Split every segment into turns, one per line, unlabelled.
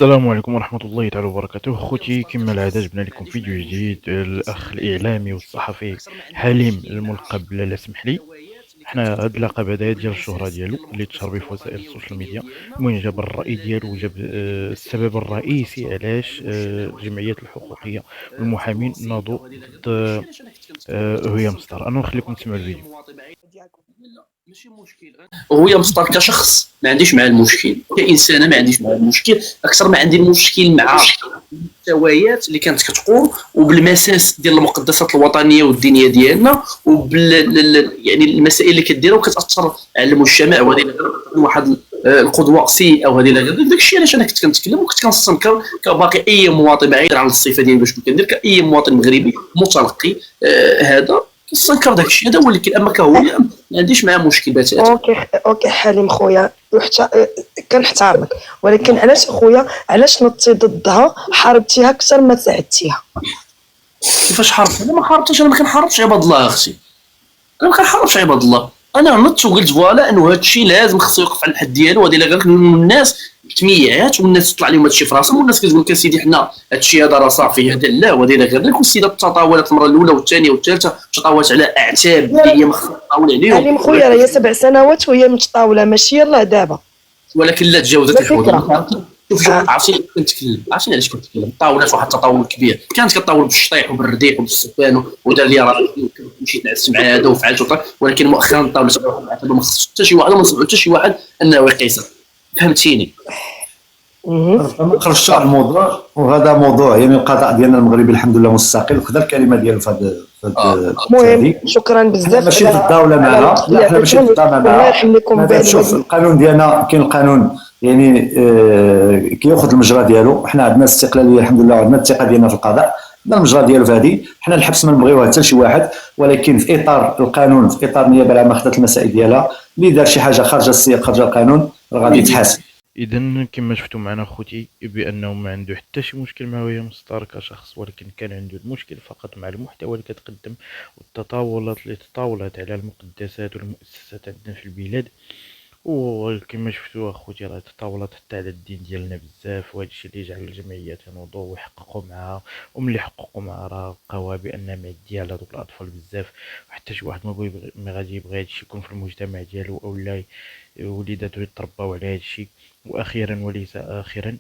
السلام عليكم ورحمة الله تعالى وبركاته. خوتي كما العادة جبنا لكم فيديو جديد. الأخ الإعلامي والصحفي حليم الملقب بلا سمح لي. حنا هاد اللقب هذا ديال الشهرة ديالو اللي انتشر به في وسائل السوشيال ميديا. المهم جاب الرأي ديالو وجاب السبب الرئيسي علاش الجمعيات الحقوقية والمحامين ناضوا ضد هيام ستار. أنا نخليكم تسمعوا الفيديو.
هو يا مصطفى كشخص ما عنديش معاه المشكل، كانسانه ما عنديش معاه المشكل، اكثر ما عندي المشكل مع المحتويات اللي كانت كتقول وبالمساس ديال المقدسات الوطنيه والدينيه ديالنا يعني المسائل اللي كديرها وكتاثر على المجتمع، وهذه واحد القدوه سيئه، وهذه لا غير داك الشيء علاش انا كنت كنتكلم وكنت كنستنكر كباقي اي مواطن بعيد عن الصفه ديالي باش كندير كاي مواطن مغربي متلقي هذا كنستنكر داك الشيء هذا، ولكن اما كهو ما عنديش معاه مشكل بتاتا.
اوكي حليم خويا، وحتى كنحترمك، ولكن علاش خويا علاش نطي ضدها حاربتيها اكثر ما ساعدتيها؟
كيفاش حاربت؟ انا ما حاربتش، انا ما كنحاربش عباد الله اختي، انا ما كنحاربش عباد الله، انا نطت وقلت فوالا انه هذا الشيء لازم خصو يوقف على الحد ديالو، وهذه غير الناس تميعات والناس تطلع لهم هذا الشيء في راسهم، والناس كتقول لك سيدي حنا هذا الشيء هذا راه صافي هذا لا، وهذه غير ديك السيده تطاولت المره الاولى والثانيه والثالثه، تطاولت على اعتاب هي ما خصها تطاول عليهم.
حليم خويا راه هي 7 سنوات وهي متطاوله، ماشي يلاه دابا،
ولكن لا تجاوزت الحدود. شوف عرفتي كنتكلم، عرفتي علاش كنتكلم؟ طاولات واحد التطاول كبير، كانت كطاول بالشطيح وبالرديح وبالسفان ودار لي راه مشيت نعس مع هذا وفعلت وطرق، ولكن مؤخرا طاولت ما خص حتى شي واحد، ما نصحوا حتى شي واحد انه يقيسها، فهمتيني؟
خرجت على الموضوع، وهذا موضوع يعني القضاء ديالنا المغربي الحمد لله مستقل، وخذ الكلمه ديالو في هذا
المهم شكرا بزاف.
ماشي ضد الدوله معنا، لا حنا ماشي ضد معنا،
الله يرحم لكم بالي.
شوف القانون ديالنا، كاين القانون يعني كياخذ المجرى ديالو، حنا عندنا استقلاليه الحمد لله، وعندنا الثقه ديالنا في القضاء، عندنا المجرى ديالو في هذه، حنا الحبس ما نبغيوها حتى شي واحد، ولكن في اطار القانون، في اطار النيابه العامه خدات المسائل ديالها، اللي دار شي حاجه خارج السياق خارج القانون راه غادي يتحاسب.
اذا كما شفتوا معنا خوتي بانه ما عنده حتى شي مشكل مع هيام ستار كشخص، ولكن كان عنده المشكل فقط مع المحتوى اللي كتقدم والتطاولات اللي تطاولت على المقدسات والمؤسسات عندنا في البلاد. وكما شفتوا اخوتي راه تطاولت حتى على الدين ديالنا بزاف، وهذا الشيء اللي جعل الجمعيات ينوضوا ويحققوا معها، وملي حققوا معها راه لقاوها بان معديه على دوك الاطفال بزاف، وحتى شي واحد ما غادي يبغي هذا الشيء يكون في المجتمع ديالو، او لا وليداته يترباو على هذا الشيء. واخيرا وليس اخرا،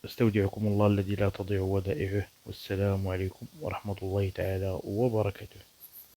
استودعكم الله الذي لا تضيع ودائعه، والسلام عليكم ورحمه الله تعالى وبركاته.